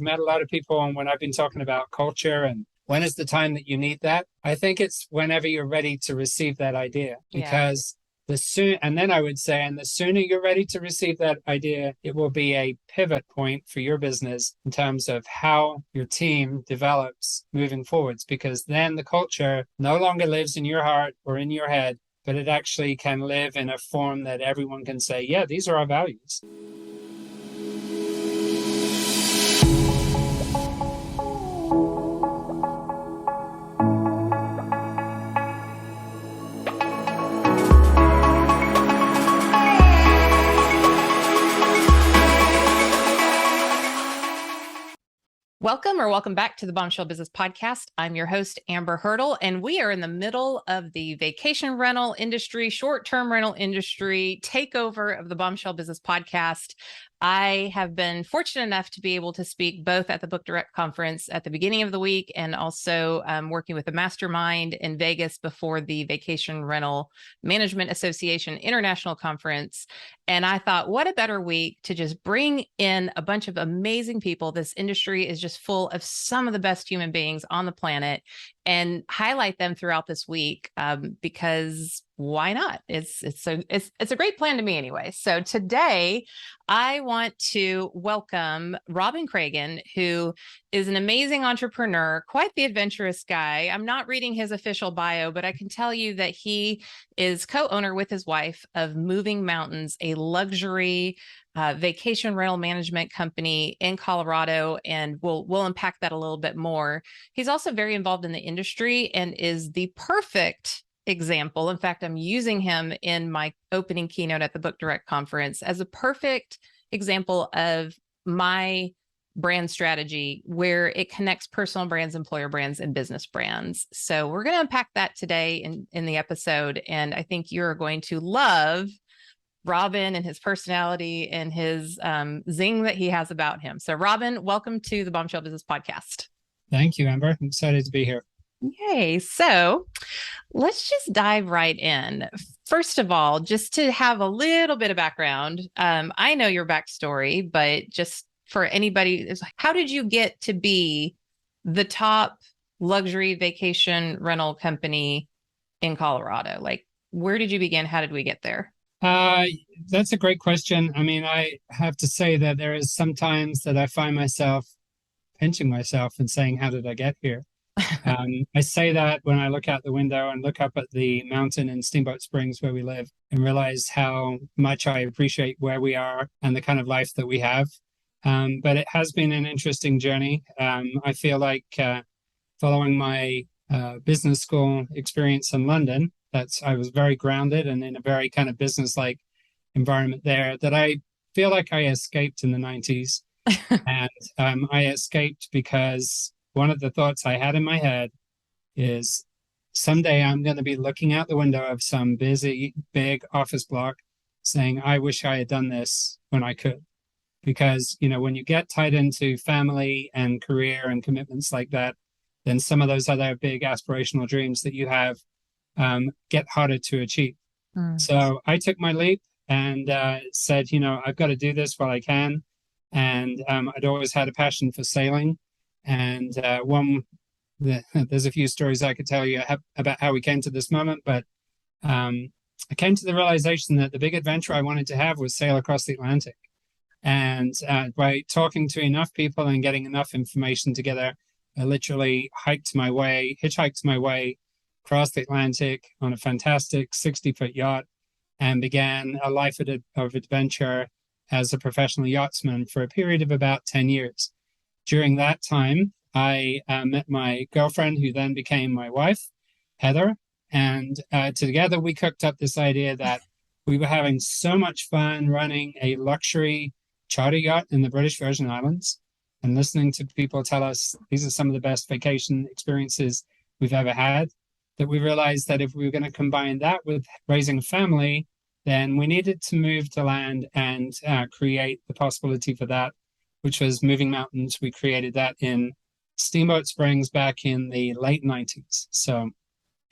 met a lot of people, and when I've been talking about culture and when is the time that you need that, I think it's whenever you're ready to receive that idea. Yeah. Because and then I would say, and the sooner you're ready to receive that idea, it will be a pivot point for your business in terms of how your team develops moving forwards. Because then the culture no longer lives in your heart or in your head, but it actually can live in a form that everyone can say, yeah, these are our values. Welcome back to the Bombshell Business Podcast. I'm your host, Amber Hurdle, and we are in the middle of the vacation rental industry, short-term rental industry takeover of the Bombshell Business Podcast. I have been fortunate enough to be able to speak both at the Book Direct conference at the beginning of the week and also working with a mastermind in Vegas before the Vacation Rental Management Association International Conference. And I thought, what a better week to just bring in a bunch of amazing people. This industry is just full of some of the best human beings on the planet and highlight them throughout this week because why not? It's a great plan to me anyway. So today I want to welcome Robin Craigen, who is an amazing entrepreneur, quite the adventurous guy. I'm not reading his official bio, but I can tell you that he is co-owner with his wife of Moving Mountains, a luxury vacation rental management company in Colorado, and we'll unpack that a little bit more. He's also very involved in the industry and is the perfect example. In fact, I'm using him in my opening keynote at the Book Direct conference as a perfect example of my brand strategy where it connects personal brands, employer brands, and business brands. So we're going to unpack that today in the episode. And I think you're going to love Robin and his personality and his zing that he has about him. So Robin, welcome to the Bombshell Business Podcast. Thank you, Amber. I'm excited to be here. Yay. So let's just dive right in. First of all, just to have a little bit of background, I know your backstory, but just for anybody, how did you get to be the top luxury vacation rental company in Colorado? Like, where did you begin? How did we get there? That's a great question. I mean, I have to say that there is sometimes that I find myself pinching myself and saying, how did I get here? I say that when I look out the window and look up at the mountain in Steamboat Springs where we live and realize how much I appreciate where we are and the kind of life that we have. But it has been an interesting journey. I feel like following my business school experience in London, I was very grounded and in a very kind of business-like environment there that I feel like I escaped in the 90s. And I escaped because one of the thoughts I had in my head is someday I'm going to be looking out the window of some busy, big office block saying, I wish I had done this when I could. Because, you know, when you get tied into family and career and commitments like that, then some of those other big aspirational dreams that you have get harder to achieve. So I took my leap and said, you know, I've got to do this while I can. And I'd always had a passion for sailing. And there's a few stories I could tell you about how we came to this moment, but I came to the realization that the big adventure I wanted to have was sail across the Atlantic. And by talking to enough people and getting enough information together, I literally hitchhiked my way across the Atlantic on a fantastic 60-foot yacht and began a life of adventure as a professional yachtsman for a period of about 10 years. During that time, I met my girlfriend, who then became my wife, Heather, and together we cooked up this idea that we were having so much fun running a luxury charter yacht in the British Virgin Islands and listening to people tell us these are some of the best vacation experiences we've ever had, that we realized that if we were going to combine that with raising a family, then we needed to move to land and create the possibility for that, which was Moving Mountains. We created that in Steamboat Springs back in the late 90s. So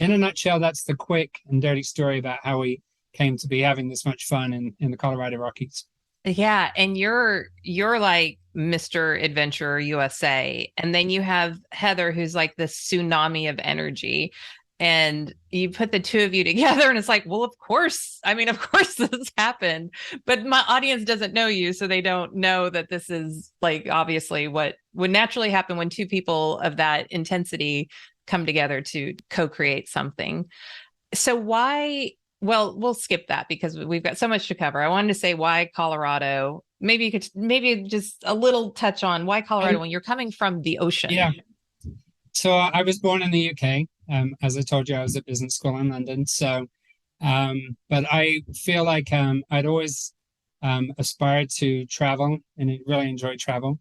in a nutshell, that's the quick and dirty story about how we came to be having this much fun in the Colorado Rockies. Yeah, and you're like Mr. Adventure USA, and then you have Heather, who's like this tsunami of energy. And you put the two of you together, and it's like, well, of course. I mean, of course this happened. But my audience doesn't know you, so they don't know that this is like obviously what would naturally happen when two people of that intensity come together to co-create something. So why, well, we'll skip that because we've got so much to cover. I wanted to say why Colorado. Maybe you could maybe just a little touch on why Colorado And when you're coming from the ocean. yeah, so I was born in the UK. As I told you, I was at business school in London. But I feel like I'd always aspired to travel and really enjoy travel.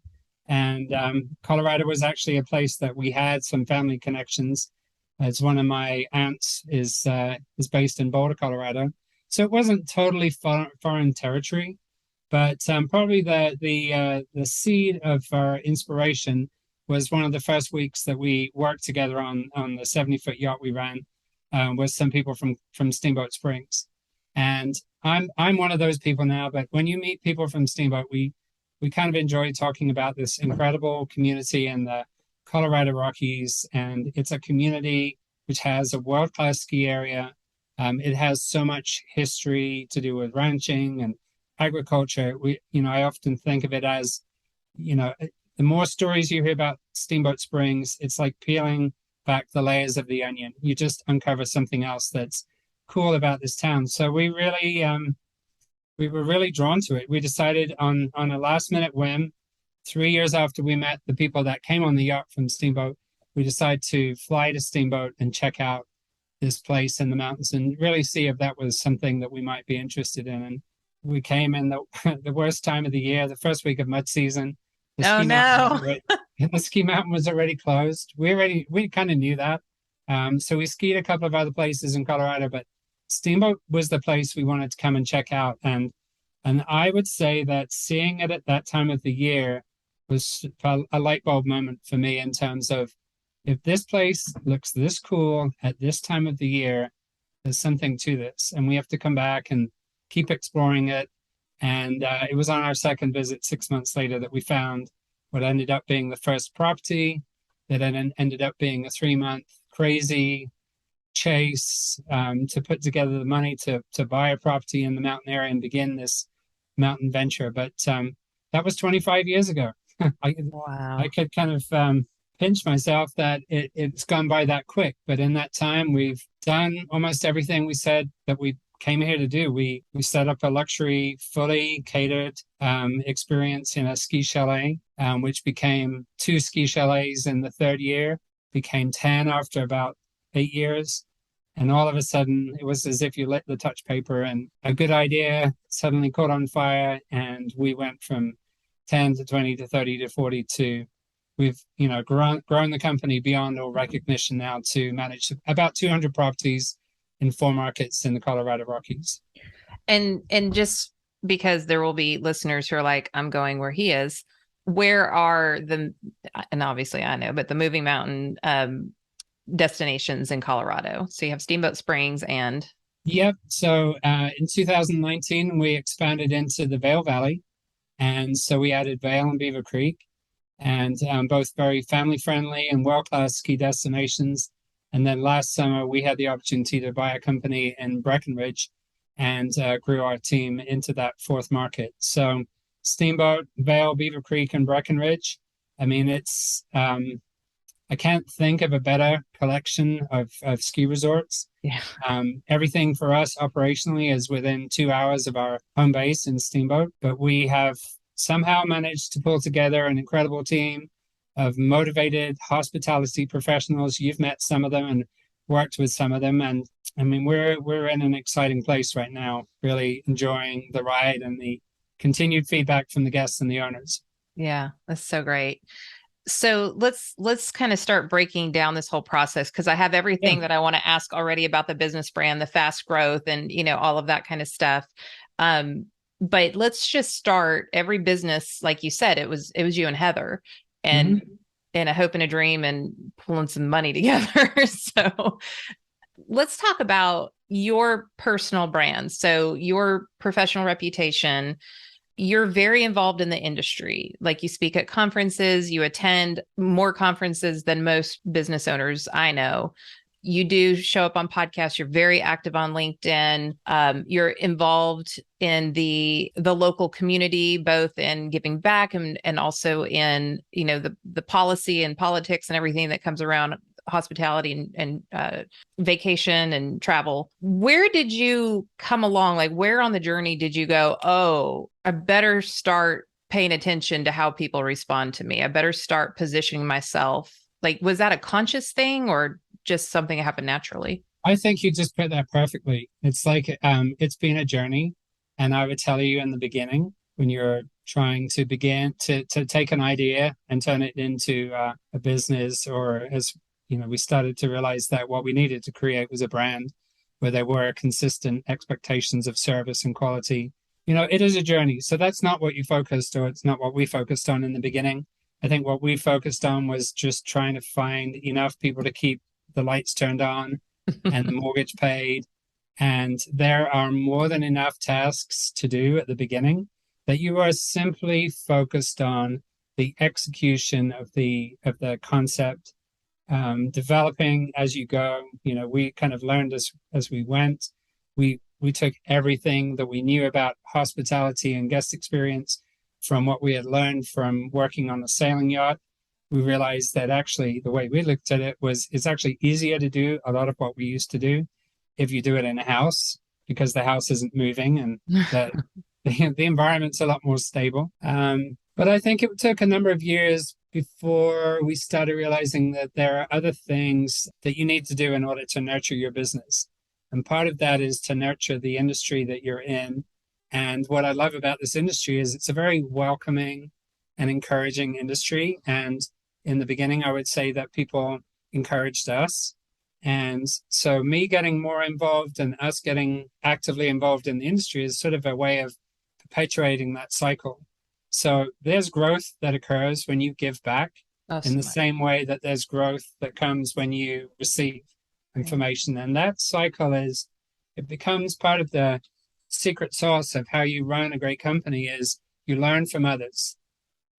And Colorado was actually a place that we had some family connections. As one of my aunts is based in Boulder, Colorado, so it wasn't totally foreign territory, but probably the seed of our inspiration was one of the first weeks that we worked together on the 70-foot yacht we ran with some people from Steamboat Springs, and I'm one of those people now. But when you meet people from Steamboat, we kind of enjoy talking about this incredible community in the Colorado Rockies, and it's a community which has a world-class ski area. It has so much history to do with ranching and agriculture. I often think of it as, you know, the more stories you hear about Steamboat Springs, it's like peeling back the layers of the onion. You just uncover something else that's cool about this town. So we were really drawn to it. We decided on a last minute whim, 3 years after we met the people that came on the yacht from Steamboat, we decided to fly to Steamboat and check out this place in the mountains and really see if that was something that we might be interested in. And we came in the worst time of the year, the first week of mud season. The Oh ski mountain was no. already, the ski mountain was already closed. We kind of knew that. So we skied a couple of other places in Colorado, but Steamboat was the place we wanted to come and check out. And I would say that seeing it at that time of the year was a light bulb moment for me in terms of if this place looks this cool at this time of the year, there's something to this, and we have to come back and keep exploring it. And it was on our second visit 6 months later that we found what ended up being the first property that ended up being a 3 month crazy chase to put together the money to buy a property in the mountain area and begin this mountain venture. But that was 25 years ago. I, I Wow. could kind of pinch myself that it's gone by that quick. But in that time, we've done almost everything we said that we came here to do. We set up a luxury, fully catered experience in a ski chalet, which became two ski chalets in the third year, became 10 after about 8 years. And all of a sudden, it was as if you lit the touch paper and a good idea suddenly caught on fire. And we went from 10 to 20 to 30 to 40 to we've grown the company beyond all recognition now to manage about 200 properties in 4 markets in the Colorado Rockies. And just because there will be listeners who are like, I'm going where he is, where are the, and obviously I know, but the moving mountain destinations in Colorado. So you have Steamboat Springs and Yep. So in 2019, we expanded into the Vail Valley. And so we added Vail and Beaver Creek, and both very family friendly and world class ski destinations. And then last summer, we had the opportunity to buy a company in Breckenridge and grew our team into that fourth market. So Steamboat, Vail, Beaver Creek, and Breckenridge. I mean, I can't think of a better collection of ski resorts. yeah. Everything for us operationally is within 2 hours of our home base in Steamboat, but we have somehow managed to pull together an incredible team of motivated hospitality professionals. You've met some of them and worked with some of them, and I mean we're in an exciting place right now, really enjoying the ride and the continued feedback from the guests and the owners. Yeah, that's so great. So let's kind of start breaking down this whole process because I have Yeah. everything that I want to ask already about the business brand, the fast growth, and all of that kind of stuff. But let's just start every business, like you said, it was you and Heather, and Mm-hmm. a hope and a dream and pulling some money together. So let's talk about your personal brand. So your professional reputation. you're very involved in the industry. Like you speak at conferences, you attend more conferences than most business owners I know. You do show up on podcasts. You're very active on LinkedIn. You're involved in the local community, both in giving back and also in the policy and politics and everything that comes around hospitality and vacation and travel. Where did you come along? Like, where on the journey did you go, oh, I better start paying attention to how people respond to me? I better start positioning myself. Like, was that a conscious thing or just something that happened naturally? I think you just put that perfectly. It's like it's been a journey, and I would tell you in the beginning when you're trying to begin to take an idea and turn it into a business, or as we started to realize that what we needed to create was a brand where there were consistent expectations of service and quality. It is a journey. So that's not what you focused, or it's not what we focused on in the beginning. I think what we focused on was just trying to find enough people to keep the lights turned on and the mortgage paid. And there are more than enough tasks to do at the beginning that you are simply focused on the execution of the concept, developing as you go. We kind of learned as we went. We took everything that we knew about hospitality and guest experience from what we had learned from working on a sailing yacht. We realized that actually the way we looked at it was it's actually easier to do a lot of what we used to do if you do it in a house, because the house isn't moving and the environment's a lot more stable. But I think it took a number of years before we started realizing that there are other things that you need to do in order to nurture your business. And part of that is to nurture the industry that you're in. And what I love about this industry is it's a very welcoming and encouraging industry. And in the beginning, I would say that people encouraged us. And so me getting more involved and us getting actively involved in the industry is sort of a way of perpetuating that cycle. So there's growth that occurs when you give back in the same way that there's growth that comes when you receive information. And that cycle it becomes part of the secret sauce of how you run a great company is you learn from others.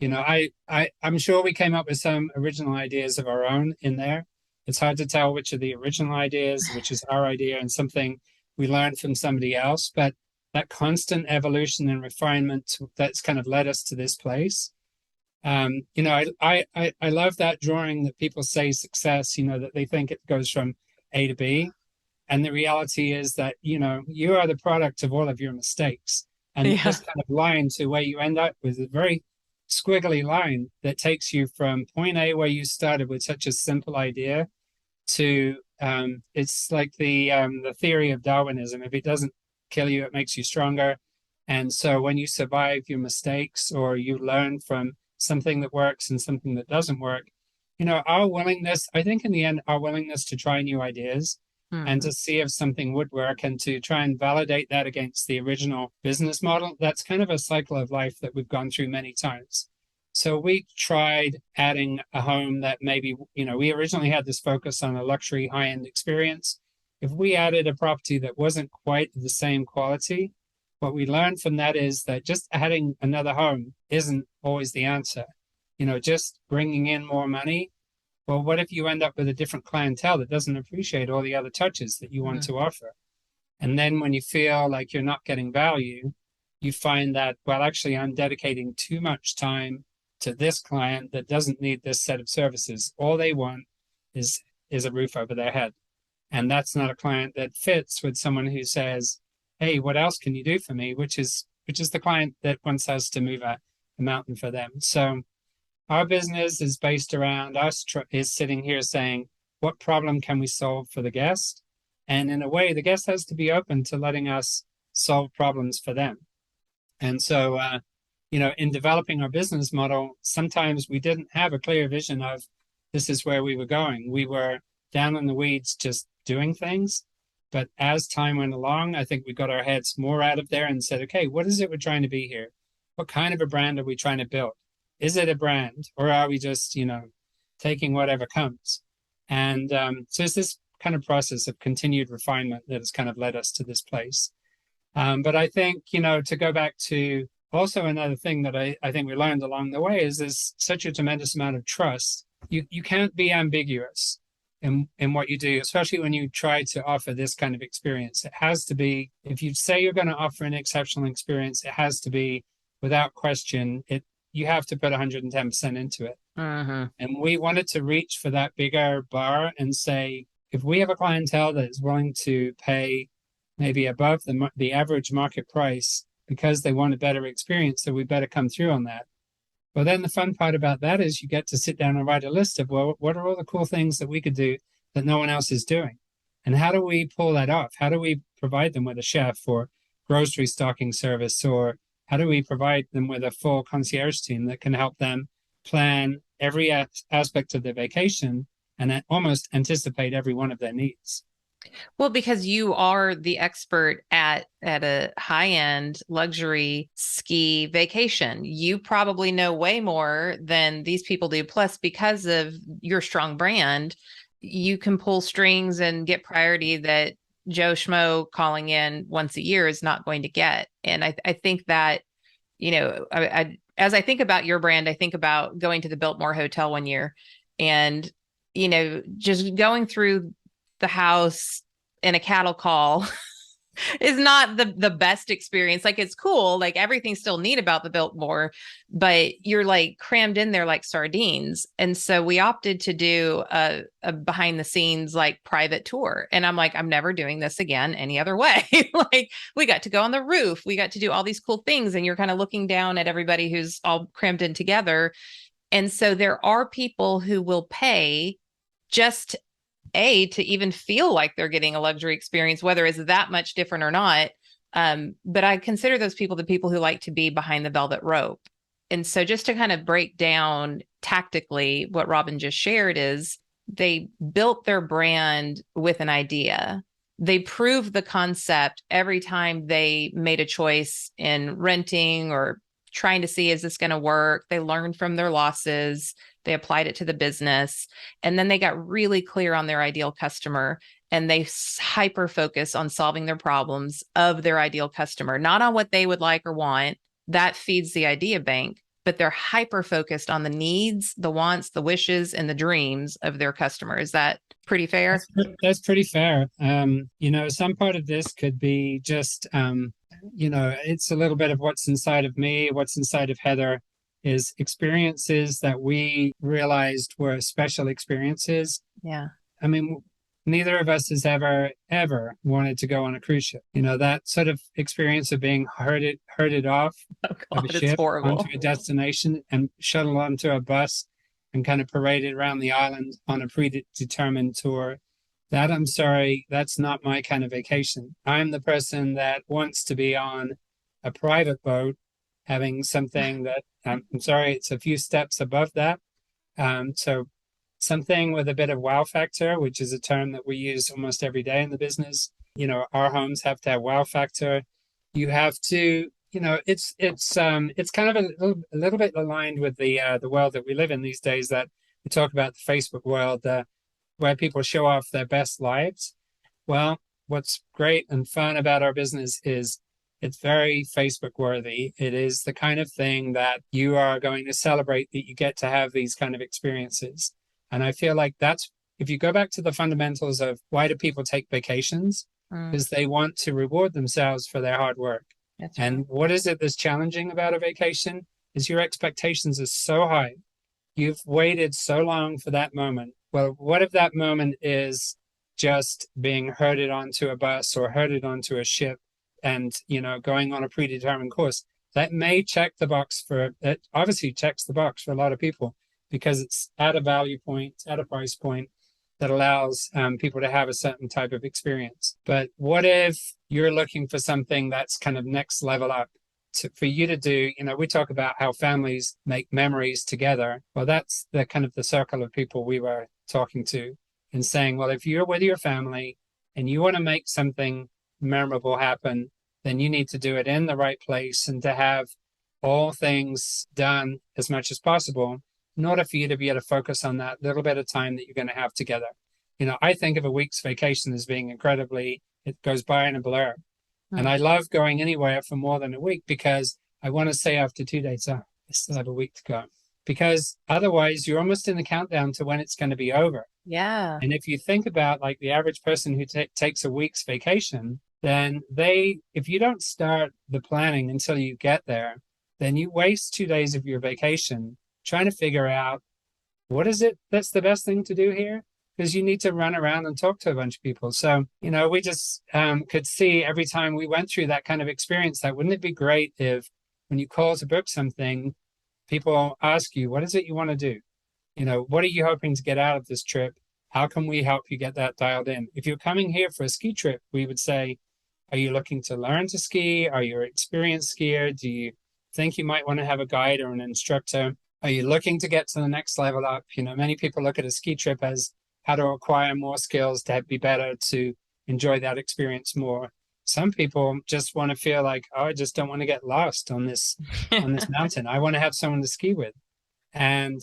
I'm sure we came up with some original ideas of our own in there. It's hard to tell which are the original ideas, which is our idea and something we learned from somebody else. But that constant evolution and refinement that's kind of led us to this place. I love that drawing that people say success, that they think it goes from A to B. And the reality is that, you are the product of all of your mistakes. And this kind of line to where you end up with a very squiggly line that takes you from point A, where you started with such a simple idea, to it's like the theory of Darwinism. If it doesn't kill you, it makes you stronger. And so when you survive your mistakes or you learn from something that works and something that doesn't work, our willingness, I think in the end, our willingness to try new ideas and to see if something would work and to try and validate that against the original business model, that's kind of a cycle of life that we've gone through many times. So we tried adding a home that maybe, we originally had this focus on a luxury high-end experience. If we added a property that wasn't quite the same quality, what we learned from that is that just adding another home isn't always the answer. Just bringing in more money. Well, what if you end up with a different clientele that doesn't appreciate all the other touches that you want to offer? And then when you feel like you're not getting value, you find that, well, actually, I'm dedicating too much time to this client that doesn't need this set of services. All they want is a roof over their head. And that's not a client that fits with someone who says, hey, what else can you do for me? Which is the client that wants us to move a mountain for them. So our business is based around us is sitting here saying, what problem can we solve for the guest? And in a way, the guest has to be open to letting us solve problems for them. And so, in developing our business model, sometimes we didn't have a clear vision of this is where we were going. We were down in the weeds just doing things. But as time went along, I think we got our heads more out of there and said, okay, what is it we're trying to be here? What kind of a brand are we trying to build? Is it a brand, or are we just, taking whatever comes? And so it's this kind of process of continued refinement that has kind of led us to this place. But I think, to go back to also another thing that I think we learned along the way is there's such a tremendous amount of trust. You can't be ambiguous in what you do, especially when you try to offer this kind of experience. It has to be, if you say you're going to offer an exceptional experience, it has to be without question. You have to put 110% into it. Mm-hmm. And we wanted to reach for that bigger bar and say, if we have a clientele that is willing to pay maybe above the average market price because they want a better experience, so we better come through on that. Well, then the fun part about that is you get to sit down and write a list of, well, what are all the cool things that we could do that no one else is doing? And how do we pull that off? How do we provide them with a chef or grocery stocking service? Or how do we provide them with a full concierge team that can help them plan every aspect of their vacation and almost anticipate every one of their needs? Well, because you are the expert at a high-end luxury ski vacation. You probably know way more than these people do. Plus, because of your strong brand, you can pull strings and get priority that Joe Schmo calling in once a year is not going to get. And I think that, as I think about your brand, I think about going to the Biltmore Hotel one year and, just going through the house in a cattle call is not the best experience. Like, it's cool, like everything's still neat about the Biltmore, but you're like crammed in there like sardines. And so we opted to do a behind the scenes like private tour. And I'm like, I'm never doing this again any other way. Like, we got to go on the roof, we got to do all these cool things, and you're kind of looking down at everybody who's all crammed in together. And so there are people who will pay just to even feel like they're getting a luxury experience, whether it's that much different or not. But I consider those people the people who like to be behind the velvet rope. And so just to kind of break down tactically what Robin just shared is they built their brand with an idea. They proved the concept every time they made a choice in renting or trying to see, is this going to work? They learned from their losses. They applied it to the business. And then they got really clear on their ideal customer, and they hyper focus on solving their problems of their ideal customer, not on what they would like or want. That feeds the idea bank, but they're hyper focused on the needs, the wants, the wishes, and the dreams of their customer. Is that pretty fair? That's pretty fair. Some part of this could be just, it's a little bit of what's inside of me, what's inside of Heather, is experiences that we realized were special experiences. Yeah. I mean, neither of us has ever wanted to go on a cruise ship. That sort of experience of being herded off of a ship onto a destination and shuttled onto a bus and kind of paraded around the island on a predetermined tour. That, I'm sorry, that's not my kind of vacation. I'm the person that wants to be on a private boat, having something that, I'm sorry, it's a few steps above that. So something with a bit of wow factor, which is a term that we use almost every day in the business. Our homes have to have wow factor. You have to, it's kind of a little bit aligned with the world that we live in these days, that we talk about the Facebook world, where people show off their best lives. Well, what's great and fun about our business is it's very Facebook worthy. It is the kind of thing that you are going to celebrate, that you get to have these kind of experiences. And I feel like that's, if you go back to the fundamentals of why do people take vacations, because they want to reward themselves for their hard work. That's and right. What is it that's challenging about a vacation is your expectations are so high. You've waited so long for that moment. Well, what if that moment is just being herded onto a bus or herded onto a ship and, going on a predetermined course? That may check the box it obviously checks the box for a lot of people, because it's at a value point, at a price point that allows people to have a certain type of experience. But what if you're looking for something that's kind of next level up for you to do? We talk about how families make memories together. Well, that's the kind of the circle of people we were talking to, and saying, well, if you're with your family and you want to make something memorable happen, then you need to do it in the right place and to have all things done as much as possible in order for you to be able to focus on that little bit of time that you're going to have together. I think of a week's vacation as being it goes by in a blur. And I love going anywhere for more than a week, because I want to say after 2 days, oh, I still have a week to go. Because otherwise, you're almost in the countdown to when it's going to be over. Yeah. And if you think about like the average person who takes a week's vacation, then if you don't start the planning until you get there, then you waste 2 days of your vacation trying to figure out what is it that's the best thing to do here? Because you need to run around and talk to a bunch of people. So, we just could see every time we went through that kind of experience that wouldn't it be great if when you call to book something, people ask you, what is it you want to do? What are you hoping to get out of this trip? How can we help you get that dialed in? If you're coming here for a ski trip, we would say, are you looking to learn to ski? Are you an experienced skier? Do you think you might want to have a guide or an instructor? Are you looking to get to the next level up? Many people look at a ski trip as how to acquire more skills to be better, to enjoy that experience more. Some people just want to feel like, oh, I just don't want to get lost on this mountain. I want to have someone to ski with. And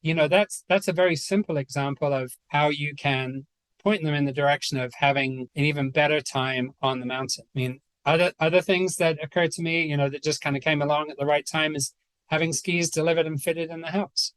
that's a very simple example of how you can point them in the direction of having an even better time on the mountain. I mean, other things that occurred to me, that just kind of came along at the right time is having skis delivered and fitted in the house.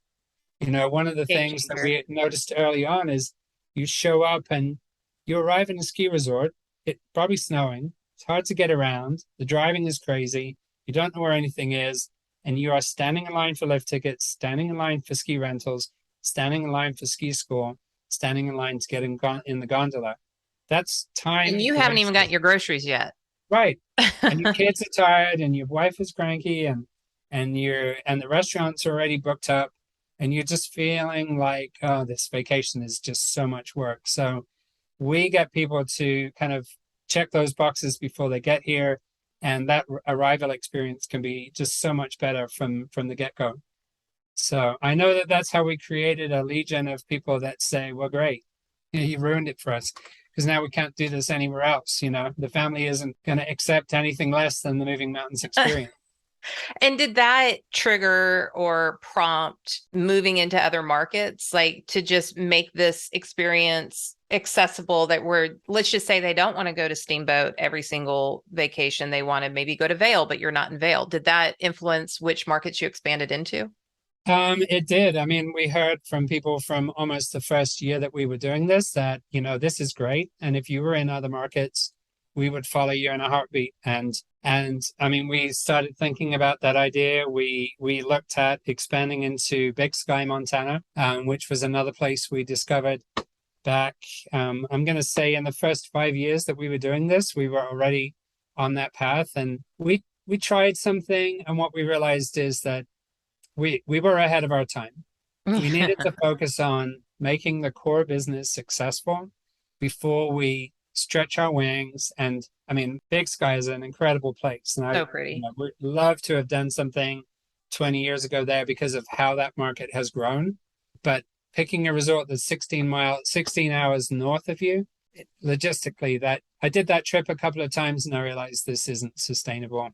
One of the things that we noticed early on is you show up and you arrive in a ski resort, it's probably snowing, it's hard to get around, the driving is crazy, you don't know where anything is, and you are standing in line for lift tickets, standing in line for ski rentals, standing in line for ski school, standing in line to get in the gondola. That's time. And you haven't even got your groceries yet. Right. And your kids are tired and your wife is cranky and the restaurants are already booked up and you're just feeling like, oh, this vacation is just so much work. So we get people to kind of check those boxes before they get here. And that arrival experience can be just so much better from the get-go. So I know that's how we created a legion of people that say, well, great, you ruined it for us because now we can't do this anywhere else. The family isn't going to accept anything less than the Moving Mountains experience. And did that trigger or prompt moving into other markets, like to just make this experience accessible let's just say they don't want to go to Steamboat every single vacation. They want to maybe go to Vail, but you're not in Vail. Did that influence which markets you expanded into? It did. I mean, we heard from people from almost the first year that we were doing this that, this is great. And if you were in other markets, we would follow you in a heartbeat. And I mean, we started thinking about that idea. We looked at expanding into Big Sky, Montana, which was another place we discovered back. I'm going to say in the first 5 years that we were doing this, we were already on that path. And we tried something. And what we realized is that we were ahead of our time. We needed to focus on making the core business successful before we stretch our wings. And I mean, Big Sky is an incredible place. And so pretty. Would love to have done something 20 years ago there because of how that market has grown. But picking a resort that's 16 hours north of you, logistically, that I did that trip a couple of times and I realized this isn't sustainable.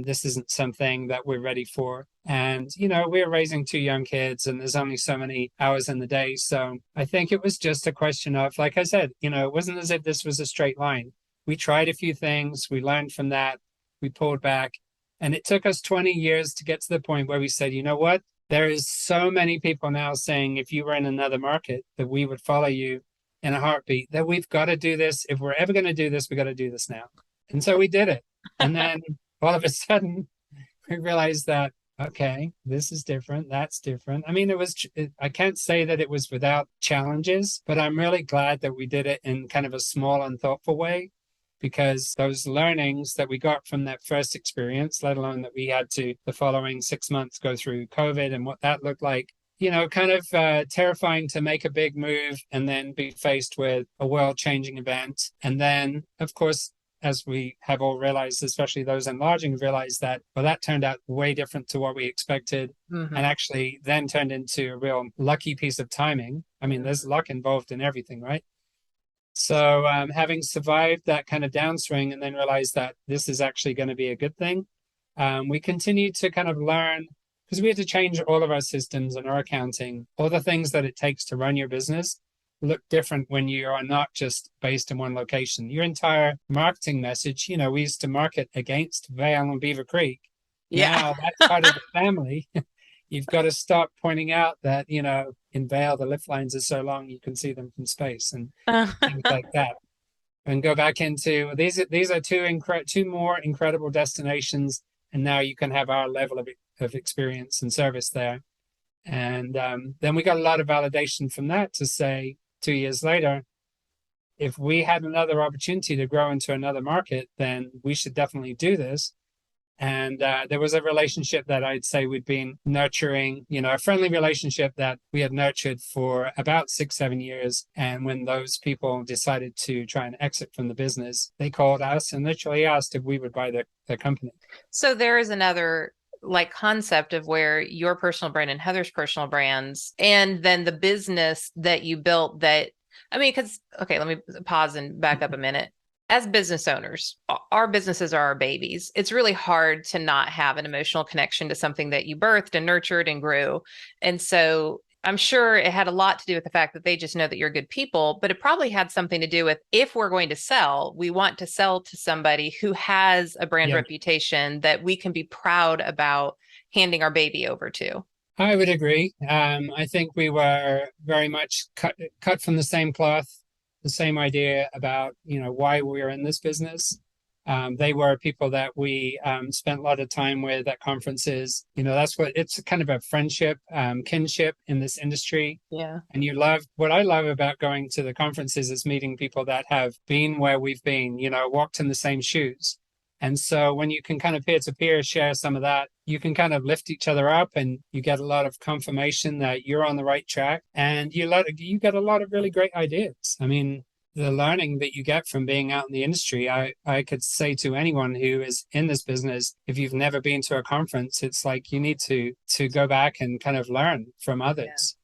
This isn't something that we're ready for. And, we're raising 2 young kids and there's only so many hours in the day. So I think it was just a question of, like I said, it wasn't as if this was a straight line. We tried a few things. We learned from that. We pulled back. And it took us 20 years to get to the point where we said, you know what? There is so many people now saying if you were in another market that we would follow you in a heartbeat, that we've got to do this. If we're ever going to do this, we got to do this now. And so we did it. And then all of a sudden, we realized that, okay, this is different. That's different. I mean, I can't say that it was without challenges, but I'm really glad that we did it in kind of a small and thoughtful way, because those learnings that we got from that first experience, let alone that we had to the following 6 months go through COVID and what that looked like, kind of terrifying to make a big move and then be faced with a world-changing event. And then, of course, as we have all realized, especially those enlarging, realized that, well, that turned out way different to what we expected, and actually then turned into a real lucky piece of timing. I mean, there's luck involved in everything, right? So having survived that kind of downswing and then realized that this is actually going to be a good thing, we continued to kind of learn, because we had to change all of our systems and our accounting, all the things that it takes to run your business look different when you are not just based in one location. Your entire marketing message, we used to market against Vail and Beaver Creek, Yeah. Now that's part of the family. You've got to stop pointing out that, in Vale, the lift lines are so long you can see them from space and things like that. And go back into these are two more incredible destinations, and now you can have our level of experience and service there. And then we got a lot of validation from that to say 2 years later, if we had another opportunity to grow into another market, then we should definitely do this. And there was a relationship that I'd say we'd been nurturing, a friendly relationship that we had nurtured for about 6, 7 years. And when those people decided to try and exit from the business, they called us and literally asked if we would buy the company. So there is another like concept of where your personal brand and Heather's personal brands, and then the business that you built that, I mean, because, okay, let me pause and back up a minute. As business owners, our businesses are our babies. It's really hard to not have an emotional connection to something that you birthed and nurtured and grew. And so I'm sure it had a lot to do with the fact that they just know that you're good people, but it probably had something to do with, if we're going to sell, we want to sell to somebody who has a brand Yeah, reputation that we can be proud about handing our baby over to. I would agree. I think we were very much cut from the same cloth, the same idea about, why we were in this business. They were people that we spent a lot of time with at conferences. That's what it's kind of a friendship, kinship in this industry. Yeah. And what I love about going to the conferences is meeting people that have been where we've been, walked in the same shoes. And so when you can kind of peer to peer share some of that, you can kind of lift each other up and you get a lot of confirmation that you're on the right track and you get a lot of really great ideas. I mean, the learning that you get from being out in the industry, I could say to anyone who is in this business, if you've never been to a conference, it's like you need to go back and kind of learn from others.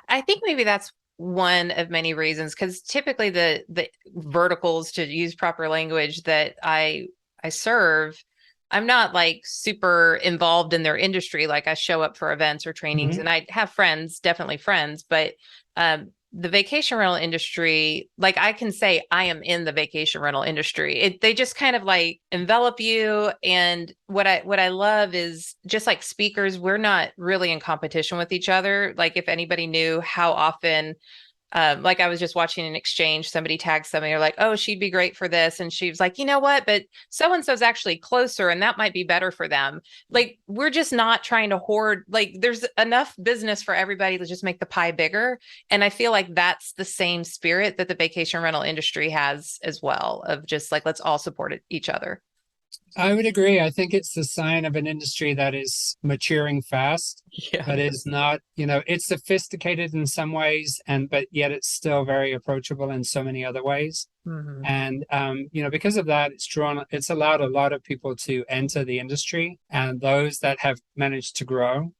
I think maybe that's one of many reasons, because typically the verticals, to use proper language, that I serve, I'm not like super involved in their industry. Like I show up for events or trainings, Mm-hmm. and I have friends, definitely friends, but the vacation rental industry, like I can say I am in the vacation rental industry. They just kind of like envelop you. And what I love is, just like speakers, we're not really in competition with each other. Like if anybody knew how often, like I was just watching an exchange, somebody tagged somebody, they're like, oh, she'd be great for this. And she was like, you know what? But so-and-so's actually closer and that might be better for them. Like, we're just not trying to hoard, like there's enough business for everybody to just make the pie bigger. And I feel like that's the same spirit that the vacation rental industry has as well, of just like, let's all support each other. I would agree. I think it's the sign of an industry that is maturing fast, Yeah. but is not, it's sophisticated in some ways, but yet it's still very approachable in so many other ways. Mm-hmm. And because of that, it's allowed a lot of people to enter the industry, and those that have managed to grow,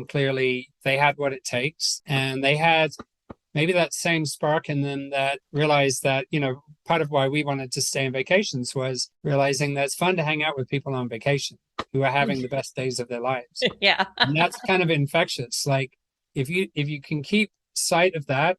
clearly they had what it takes, and they had maybe that same spark in them that realized that, part of why we wanted to stay in vacations was realizing that it's fun to hang out with people on vacation who are having the best days of their lives. Yeah. And that's kind of infectious. Like if you can keep sight of that,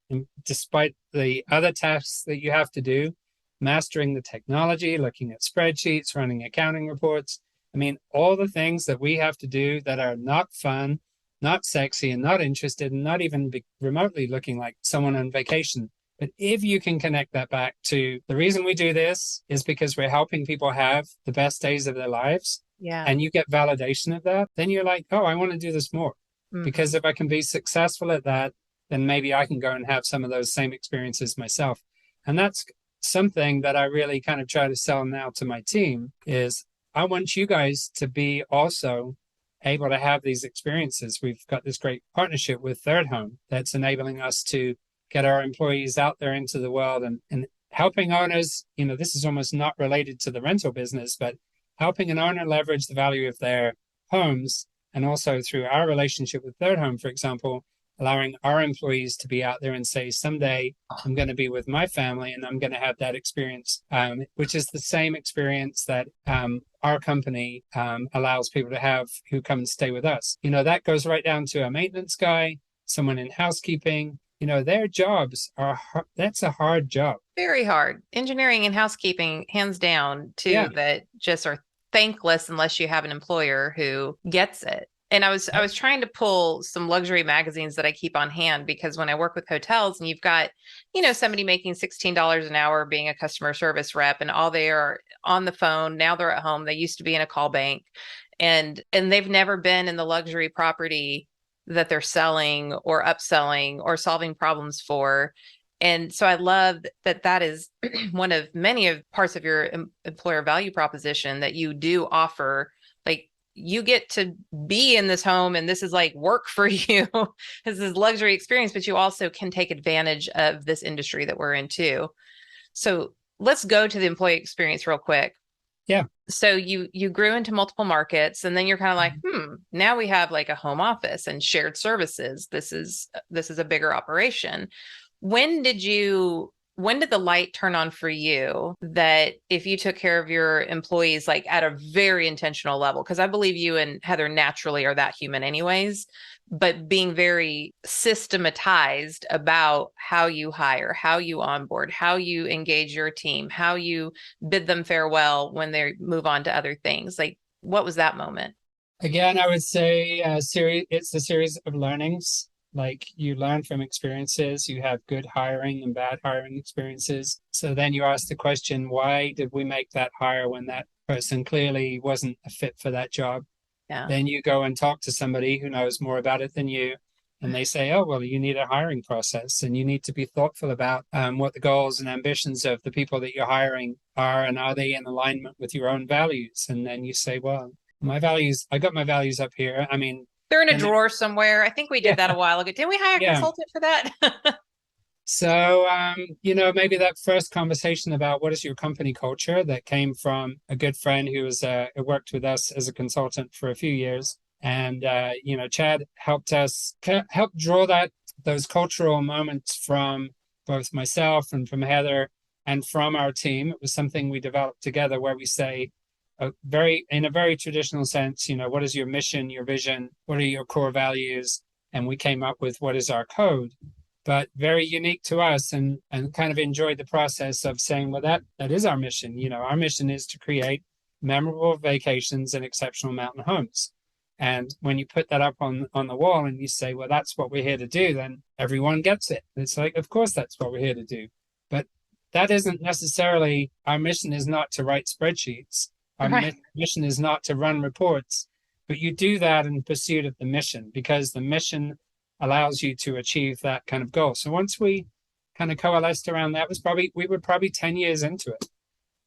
and despite the other tasks that you have to do, mastering the technology, looking at spreadsheets, running accounting reports, I mean, all the things that we have to do that are not fun, not sexy, and not interested, and not even remotely looking like someone on vacation. But if you can connect that back to the reason we do this is because we're helping people have the best days of their lives, Yeah. and you get validation of that, then you're like, oh, I want to do this more. Mm-hmm. Because if I can be successful at that, then maybe I can go and have some of those same experiences myself. And that's something that I really kind of try to sell now to my team is I want you guys to be also able to have these experiences. We've got this great partnership with Third Home that's enabling us to get our employees out there into the world and helping owners. This is almost not related to the rental business, but helping an owner leverage the value of their homes. And also through our relationship with Third Home, for example, allowing our employees to be out there and say, someday I'm going to be with my family and I'm going to have that experience, which is the same experience that our company allows people to have who come and stay with us. That goes right down to a maintenance guy, someone in housekeeping. Their jobs that's a hard job. Very hard. Engineering and housekeeping, hands down, too, Yeah. that just are thankless unless you have an employer who gets it. And I was trying to pull some luxury magazines that I keep on hand, because when I work with hotels and you've got, somebody making $16 an hour being a customer service rep, and all they are on the phone, now they're at home. They used to be in a call bank, and they've never been in the luxury property that they're selling or upselling or solving problems for. And so I love that is one of many of parts of your employer value proposition, that you do offer, like, you get to be in this home and this is like work for you. This is luxury experience, but you also can take advantage of this industry that we're in too. So let's go to the employee experience real quick. Yeah. So you grew into multiple markets, and then you're kind of like, now we have like a home office and shared services. This is a bigger operation. When did the light turn on for you that if you took care of your employees like at a very intentional level, because I believe you and Heather naturally are that human anyways, but being very systematized about how you hire, how you onboard, how you engage your team, how you bid them farewell when they move on to other things, like, what was that moment? Again, I would say it's a series of learnings. Like, you learn from experiences, you have good hiring and bad hiring experiences. So then you ask the question, why did we make that hire when that person clearly wasn't a fit for that job? Yeah. Then you go and talk to somebody who knows more about it than you. And they say, oh, well, you need a hiring process and you need to be thoughtful about what the goals and ambitions of the people that you're hiring are, and are they in alignment with your own values? And then you say, well, I got my values up here. I mean, they're in a drawer somewhere. I think we did that a while ago. Didn't we hire a consultant for that? So, maybe that first conversation about what is your company culture, that came from a good friend who worked with us as a consultant for a few years. And, Chad helped draw those cultural moments from both myself and from Heather and from our team. It was something we developed together, where we say, in a very traditional sense, what is your mission, your vision, what are your core values? And we came up with what is our code, but very unique to us, and kind of enjoyed the process of saying, well, that is our mission. Our mission is to create memorable vacations and exceptional mountain homes. And when you put that up on the wall and you say, well, that's what we're here to do, then everyone gets it. It's like, of course, that's what we're here to do. But that isn't necessarily, our mission is not to write spreadsheets. Our mission is not to run reports, but you do that in pursuit of the mission, because the mission allows you to achieve that kind of goal. So once we kind of coalesced around that, we were probably 10 years into it.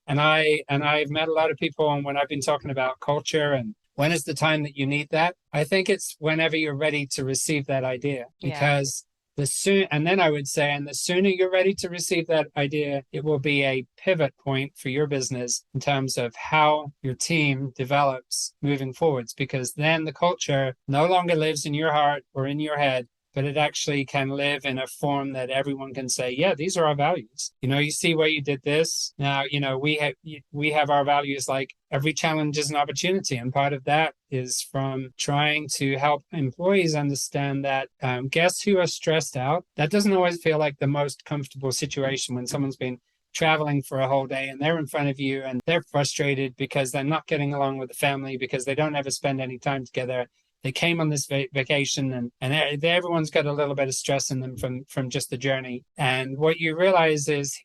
And I've met a lot of people, and when I've been talking about culture and when is the time that you need that, I think it's whenever you're ready to receive that idea, because the sooner you're ready to receive that idea, it will be a pivot point for your business in terms of how your team develops moving forwards, because then the culture no longer lives in your heart or in your head, but it actually can live in a form that everyone can say, yeah, these are our values. You see where you did this. Now, we have our values, like every challenge is an opportunity. And part of that is from trying to help employees understand that guests who are stressed out, that doesn't always feel like the most comfortable situation when someone's been traveling for a whole day and they're in front of you and they're frustrated because they're not getting along with the family, because they don't ever spend any time together. They came on this vacation and everyone's got a little bit of stress in them from just the journey. And what you realize is,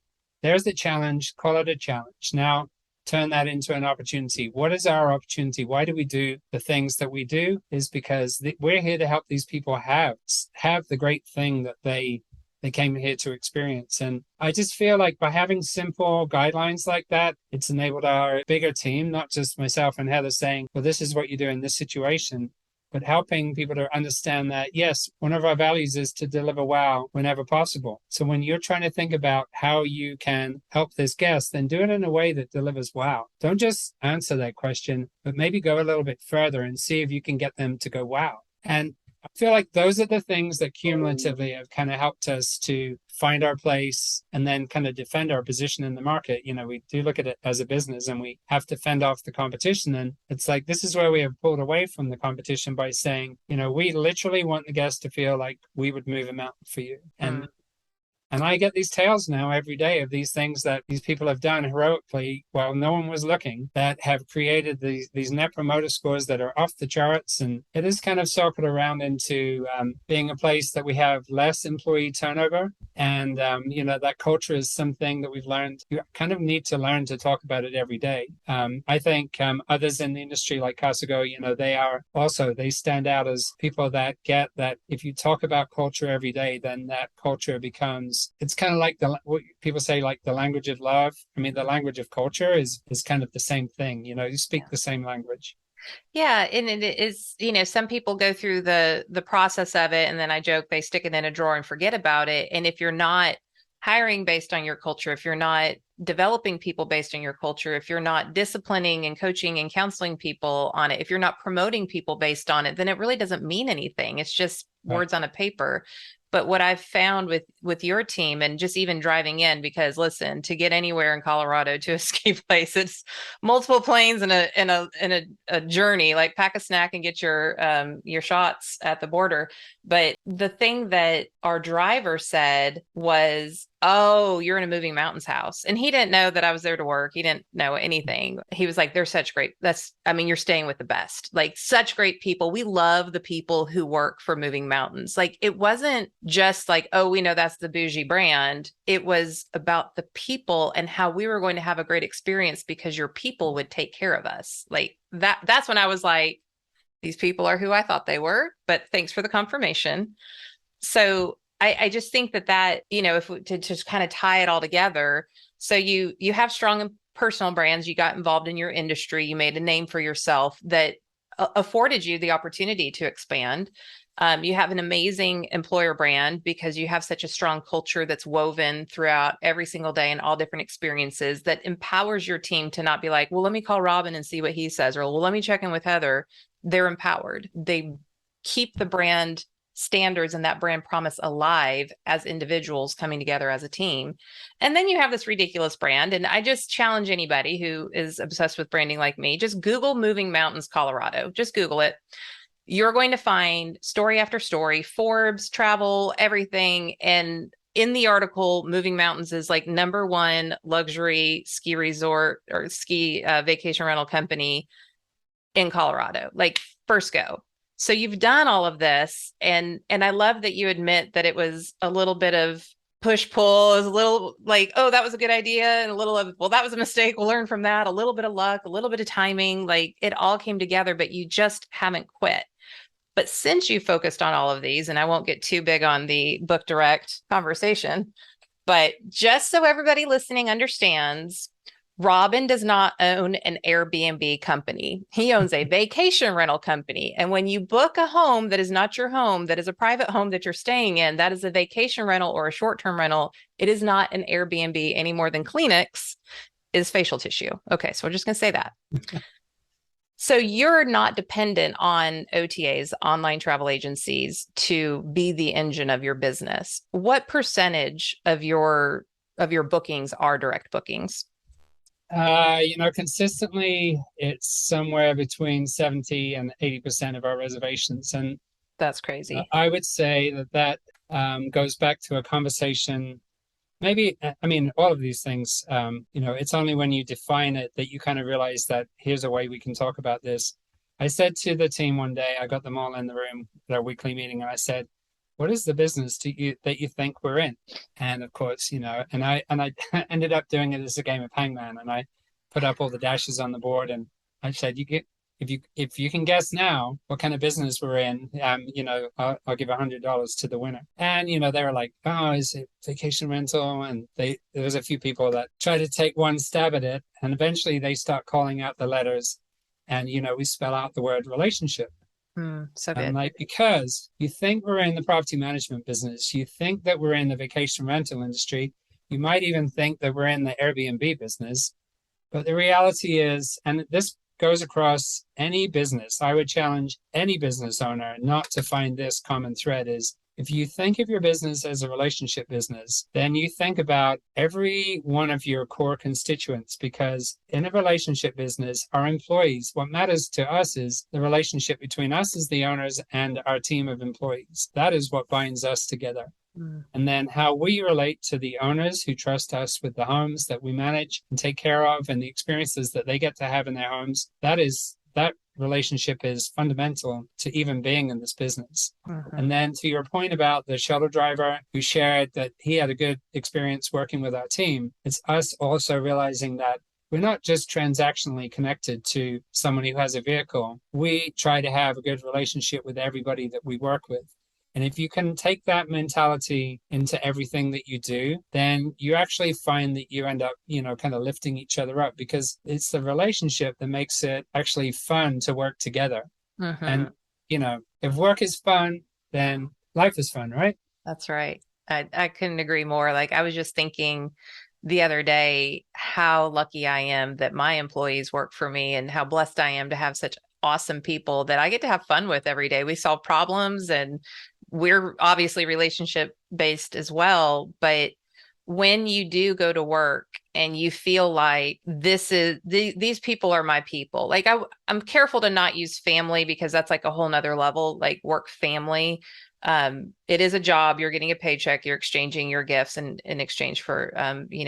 there's the challenge, call it a challenge. Now, turn that into an opportunity. What is our opportunity? Why do we do the things that we do? Is because we're here to help these people have the great thing that they came here to experience. And I just feel like by having simple guidelines like that, it's enabled our bigger team, not just myself and Heather saying, well, this is what you do in this situation, but helping people to understand that, yes, one of our values is to deliver wow whenever possible. So when you're trying to think about how you can help this guest, then do it in a way that delivers wow. Don't just answer that question, but maybe go a little bit further and see if you can get them to go wow. And I feel like those are the things that cumulatively have kind of helped us to find our place and then kind of defend our position in the market. We do look at it as a business and we have to fend off the competition. And it's like, this is where we have pulled away from the competition by saying, we literally want the guest to feel like we would move a mountain for you. And And I get these tales now every day of these things that these people have done heroically while no one was looking, that have created these net promoter scores that are off the charts. And it is kind of circled around into being a place that we have less employee turnover. And, that culture is something that we've learned. You kind of need to learn to talk about it every day. I think others in the industry like Casago, they stand out as people that get that if you talk about culture every day, then that culture becomes, it's kind of like what people say, like the language of love. I mean, the language of culture is kind of the same thing. You speak the same language. Yeah, and it is, some people go through the process of it, and then I joke they stick it in a drawer and forget about it. And if you're not hiring based on your culture, if you're not developing people based on your culture, if you're not disciplining and coaching and counseling people on it, if you're not promoting people based on it, then it really doesn't mean anything. It's just words on a paper. But what I've found with your team, and just even driving in, because listen, to get anywhere in Colorado to a ski place, it's multiple planes and a journey. Like, pack a snack and get your shots at the border. But the thing that our driver said was, "Oh, you're in a Moving Mountains house," and he didn't know that I was there to work. He didn't know anything. He was like, "They're such great. You're staying with the best. Like, such great people. We love the people who work for Moving Mountains." Like, it wasn't just like, "Oh, we know that's the bougie brand." It was about the people and how we were going to have a great experience because your people would take care of us. Like, that's when I was like, these people are who I thought they were, but thanks for the confirmation. So I just think that, if we, to just kind of tie it all together. So you have strong personal brands, you got involved in your industry, you made a name for yourself that afforded you the opportunity to expand. You have an amazing employer brand because you have such a strong culture that's woven throughout every single day and all different experiences that empowers your team to not be like, "Well, let me call Robin and see what he says," or, "Well, let me check in with Heather." They're empowered. They keep the brand standards and that brand promise alive as individuals coming together as a team. And then you have this ridiculous brand. And I just challenge anybody who is obsessed with branding like me, just Google Moving Mountains, Colorado. Just Google it. You're going to find story after story, Forbes, travel, everything. And in the article, Moving Mountains is like #1 luxury ski resort or ski vacation rental company in Colorado, like first go. So you've done all of this, and I love that you admit that it was a little bit of push pull. It was a little like, "Oh, that was a good idea," and a little of, "Well, that was a mistake. We'll learn from that." A little bit of luck, a little bit of timing. Like, it all came together, but you just haven't quit. But since you focused on all of these, and I won't get too big on the book direct conversation, but just so everybody listening understands, Robin does not own an Airbnb company. He owns a vacation rental company. And when you book a home that is not your home, that is a private home that you're staying in, that is a vacation rental or a short-term rental. It is not an Airbnb any more than Kleenex is facial tissue. Okay, so we're just going to say that. So you're not dependent on OTAs, online travel agencies, to be the engine of your business. What percentage of your bookings are direct bookings? Consistently, it's somewhere between 70 and 80% of our reservations. And that's crazy. I would say that goes back to a conversation. Maybe, I mean, all of these things, it's only when you define it that you kind of realize that here's a way we can talk about this. I said to the team one day, I got them all in the room at our weekly meeting, and I said, "What is the business that you think we're in?" And of course, and I ended up doing it as a game of hangman, and I put up all the dashes on the board, and I said, if you can guess now what kind of business we're in, I'll give $100 to the winner. And they were like, "Oh, is it vacation rental?" And there was a few people that tried to take one stab at it, and eventually they start calling out the letters, and we spell out the word relationship. So good. And like, because you think we're in the property management business, you think that we're in the vacation rental industry, you might even think that we're in the Airbnb business. But the reality is, and this goes across any business, I would challenge any business owner not to find this common thread, is if you think of your business as a relationship business, then you think about every one of your core constituents, because in a relationship business, our employees, what matters to us is the relationship between us as the owners and our team of employees. That is what binds us together. Mm. And then how we relate to the owners who trust us with the homes that we manage and take care of and the experiences that they get to have in their homes. That relationship is fundamental to even being in this business. Mhm. And then to your point about the shuttle driver who shared that he had a good experience working with our team, it's us also realizing that we're not just transactionally connected to someone who has a vehicle. We try to have a good relationship with everybody that we work with. And if you can take that mentality into everything that you do, then you actually find that you end up, kind of lifting each other up because it's the relationship that makes it actually fun to work together. And, Mhm. if work is fun, then life is fun, right? That's right. I couldn't agree more. Like I was just thinking the other day how lucky I am that my employees work for me and how blessed I am to have such awesome people that I get to have fun with every day. We solve problems and we're obviously relationship based as well, but when you do go to work and you feel like these people are my people, like I'm careful to not use family because that's like a whole nother level, like work family. It is a job. You're getting a paycheck. You're exchanging your gifts in exchange for,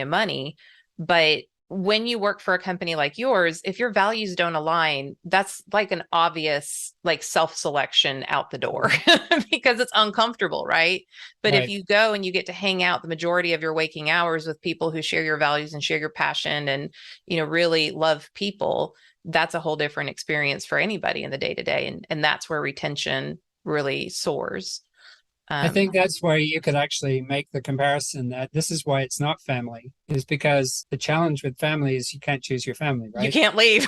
money. But when you work for a company like yours, if your values don't align, that's like an obvious like self-selection out the door because it's uncomfortable, right? But if Right. you go and you get to hang out the majority of your waking hours with people who share your values and share your passion and, really love people, that's a whole different experience for anybody in the day to day. And that's where retention really soars. I Um, think that's where you could actually make the comparison that this is why it's not family, is because the challenge with family is you can't choose your family, you right? can't leave.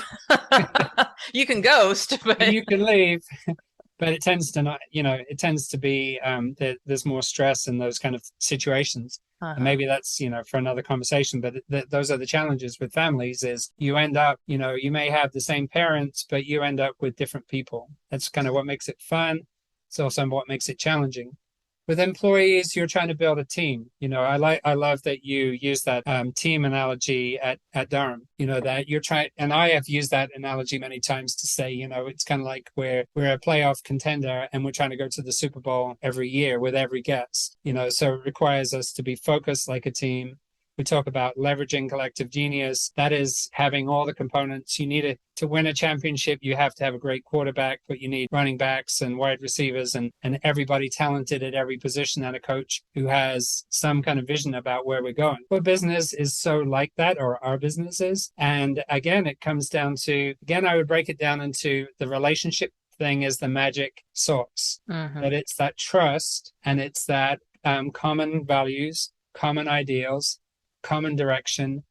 You can ghost, but You can leave, but it tends to not, it tends to be there's more stress in those kind of situations. And uh-huh. maybe that's, for another conversation, but those are the challenges with families is you end up, you may have the same parents, but you end up with different people. That's kind of what makes it fun. It's also what makes it challenging. With employees, you're trying to build a team. I love that you use that team analogy at Durham. That you're trying, and I have used that analogy many times to say, it's kind of like we're a playoff contender and we're trying to go to the Super Bowl every year with every guest. So it requires us to be focused like a team. We talk about leveraging collective genius. That is having all the components. You need it to win a championship. You have to have a great quarterback, but you need running backs and wide receivers and everybody talented at every position and a coach who has some kind of vision about where we're going. Our business is so like that, or our business is. And again, it comes down to, again, I would break it down into the relationship thing is the magic sauce. Mm-hmm. That it's that trust and it's that common values, common ideals, common direction,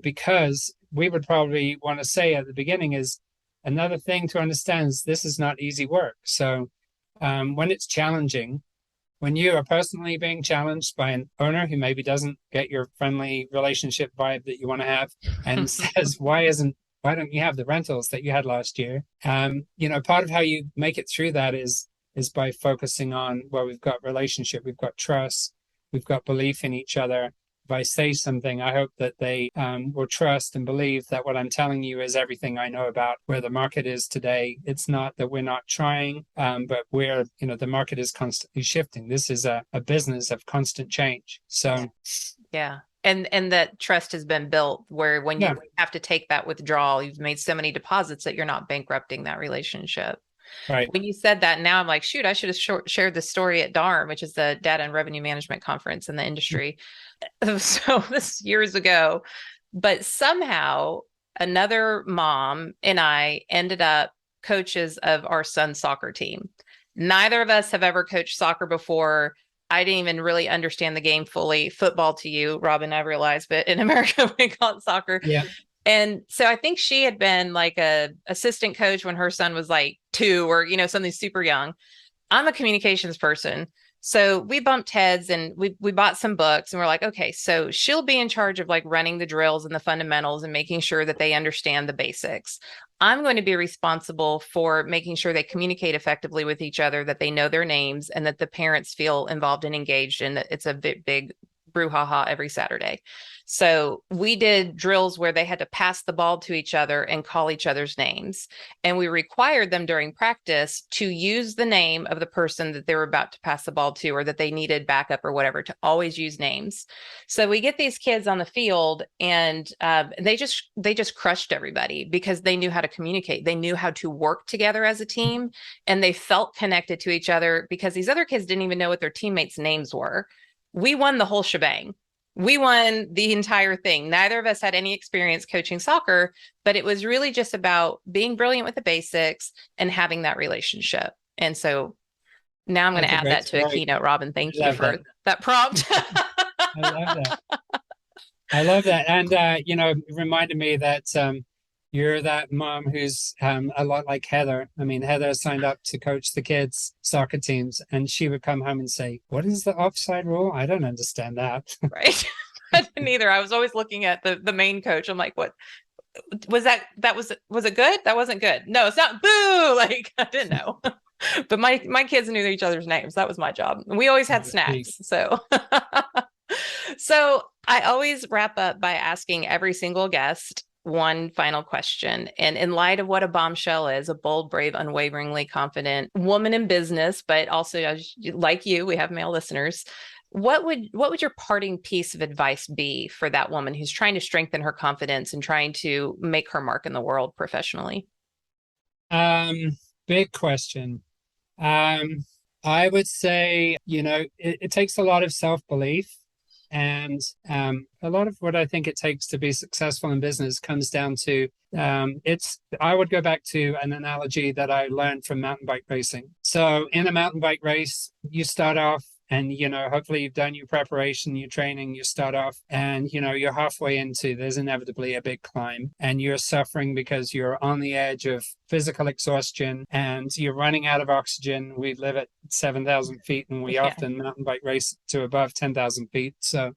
because we would probably want to say at the beginning is another thing to understand is this is not easy work. So when it's challenging, when you are personally being challenged by an owner who maybe doesn't get your friendly relationship vibe that you want to have and says, why don't you have the rentals that you had last year? Part of how you make it through that is by focusing on, well, we've got relationship, we've got trust, we've got belief in each other. If I say something, I hope that they will trust and believe that what I'm telling you is everything I know about where the market is today. It's not that we're not trying, but the market is constantly shifting. This is a business of constant change. So, Yeah. And that trust has been built where when yeah, you have to take that withdrawal, you've made so many deposits that you're not bankrupting that relationship. right. When you said that, now I'm like, shoot, I should have shared the story at DARM, which is the Data and Revenue Management Conference in the industry. So this years ago, but somehow another mom and I ended up coaches of our son's soccer team. Neither of us have ever coached soccer before. I didn't even really understand the game fully. Football to you, Robin, I realized, but in America we call it soccer. Yeah. And so I think she had been like a assistant coach when her son was like 2 or something super young. I'm a communications person. So we bumped heads and we bought some books and we're like, okay, so she'll be in charge of like running the drills and the fundamentals and making sure that they understand the basics. I'm going to be responsible for making sure they communicate effectively with each other, that they know their names and that the parents feel involved and engaged and that it's a big brouhaha every Saturday. So we did drills where they had to pass the ball to each other and call each other's names. And we required them during practice to use the name of the person that they were about to pass the ball to, or that they needed backup or whatever, to always use names. So we get these kids on the field, and they just crushed everybody because they knew how to communicate. They knew how to work together as a team, and they felt connected to each other because these other kids didn't even know what their teammates' names were. We won the whole shebang. We won the entire thing. Neither of us had any experience coaching soccer, but it was really just about being brilliant with the basics and having that relationship. And so now I'm going to That's a add great that to a story. keynote, Robin. Thank I you love for that. that prompt. I love that. I love that. And, it reminded me that you're that mom who's a lot like Heather. I mean, Heather signed up to coach the kids' soccer teams, and she would come home and say, "What is the offside rule? I don't understand that." Right. I didn't either. I was always looking at the main coach. I'm like, what was that? Was it good? That wasn't good. No, it's not. Boo. Like, I didn't know. But my kids knew each other's names. That was my job. And we always had snacks. So so I always wrap up by asking every single guest one final question. And in light of what a bombshell is, a bold, brave, unwaveringly confident woman in business, but also like you, we have male listeners. What would your parting piece of advice be for that woman who's trying to strengthen her confidence and trying to make her mark in the world professionally? Big question. I would say, it takes a lot of self-belief. And a lot of what I think it takes to be successful in business comes down to I would go back to an analogy that I learned from mountain bike racing. So in a mountain bike race, you start off and, hopefully you've done your preparation, your training, you start off and, you're halfway into, there's inevitably a big climb and you're suffering because you're on the edge of physical exhaustion and you're running out of oxygen. We live at 7,000 feet and we often mountain bike race to above 10,000 feet. So,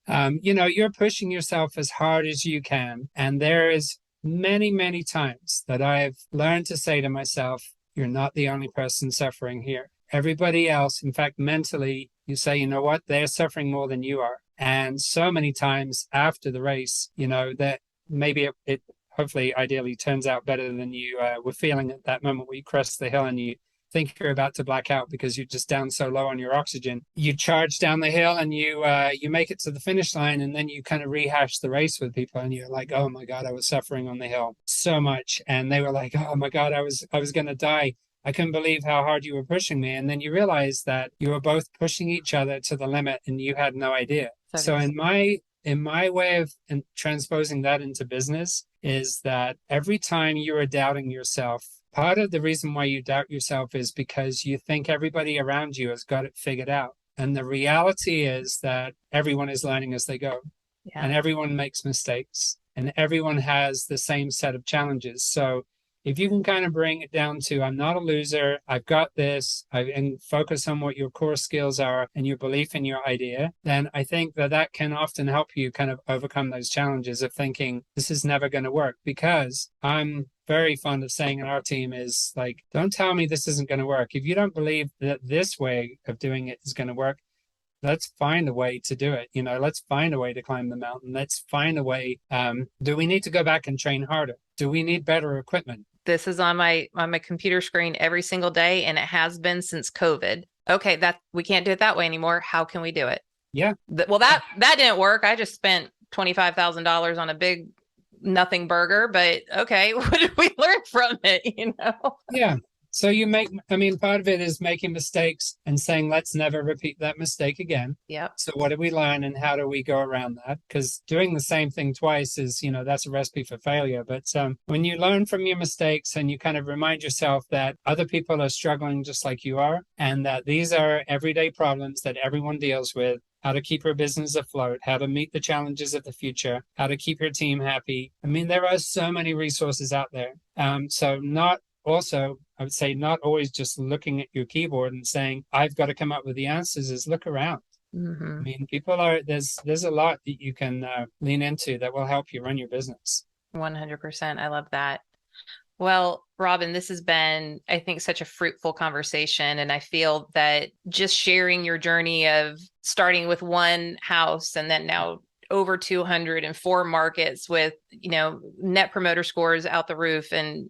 you're pushing yourself as hard as you can. And there is many, many times that I've learned to say to myself, you're not the only person suffering here. Everybody else, in fact, mentally, you say, you know what, they're suffering more than you are. And so many times after the race, that maybe it hopefully ideally turns out better than you were feeling at that moment where you crest the hill and you think you're about to black out because you're just down so low on your oxygen. You charge down the hill and you make it to the finish line, and then you kind of rehash the race with people and you're like, oh my God, I was suffering on the hill so much. And they were like, oh my God, I was going to die. I couldn't believe how hard you were pushing me. And then you realize that you were both pushing each other to the limit and you had no idea. So in my way of transposing that into business is that every time you are doubting yourself, part of the reason why you doubt yourself is because you think everybody around you has got it figured out. And the reality is that everyone is learning as they go. Yeah. And everyone makes mistakes and everyone has the same set of challenges. So if you can kind of bring it down to, I'm not a loser, I've got this, and focus on what your core skills are and your belief in your idea, then I think that can often help you kind of overcome those challenges of thinking this is never going to work. Because I'm very fond of saying in our team is like, don't tell me this isn't going to work. If you don't believe that this way of doing it is going to work, let's find a way to do it. Let's find a way to climb the mountain. Let's find a way. Do we need to go back and train harder? Do we need better equipment? This is on my computer screen every single day, and it has been since COVID. Okay, that we can't do it that way anymore. How can we do it? Yeah. That didn't work. I just spent $25,000 on a big nothing burger, but okay, what did we learn from it? Yeah. So part of it is making mistakes and saying, let's never repeat that mistake again. Yeah. So what did we learn and how do we go around that? Because doing the same thing twice is, that's a recipe for failure. But when you learn from your mistakes and you kind of remind yourself that other people are struggling just like you are, and that these are everyday problems that everyone deals with, how to keep your business afloat, how to meet the challenges of the future, how to keep your team happy. I mean, there are so many resources out there. I would say not always just looking at your keyboard and saying, I've got to come up with the answers, is look around. Mm-hmm. I mean, there's a lot that you can lean into that will help you run your business. 100%. I love that. Well, Robin, this has been, I think, such a fruitful conversation. And I feel that just sharing your journey of starting with one house and then now over 204 markets with, net promoter scores out the roof and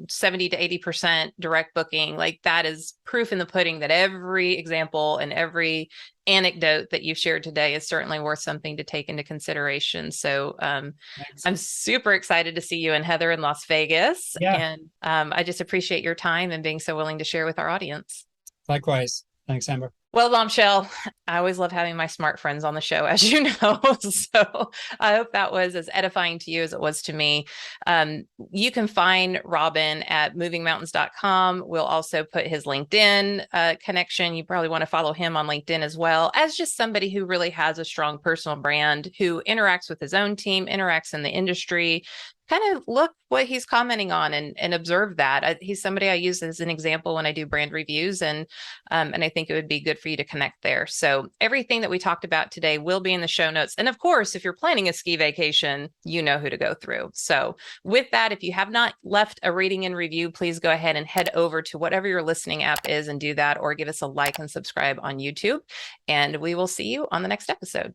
70 to 80% direct booking, like that is proof in the pudding that every example and every anecdote that you've shared today is certainly worth something to take into consideration. So Thanks. I'm super excited to see you and Heather in Las Vegas. Yeah, And I just appreciate your time and being so willing to share with our audience. likewise. Thanks, Amber. Well, Bombshell, I always love having my smart friends on the show, as you know. So I hope that was as edifying to you as it was to me. You can find Robin at movingmountains.com. We'll also put his LinkedIn connection. You probably want to follow him on LinkedIn as well, as just somebody who really has a strong personal brand, who interacts with his own team, interacts in the industry. Kind of look what he's commenting on and observe that. He's somebody I use as an example when I do brand reviews, and I think it would be good for you to connect there. So everything that we talked about today will be in the show notes. And of course, if you're planning a ski vacation, you know who to go through. So with that, if you have not left a rating and review, please go ahead and head over to whatever your listening app is and do that, or give us a like and subscribe on YouTube. And we will see you on the next episode.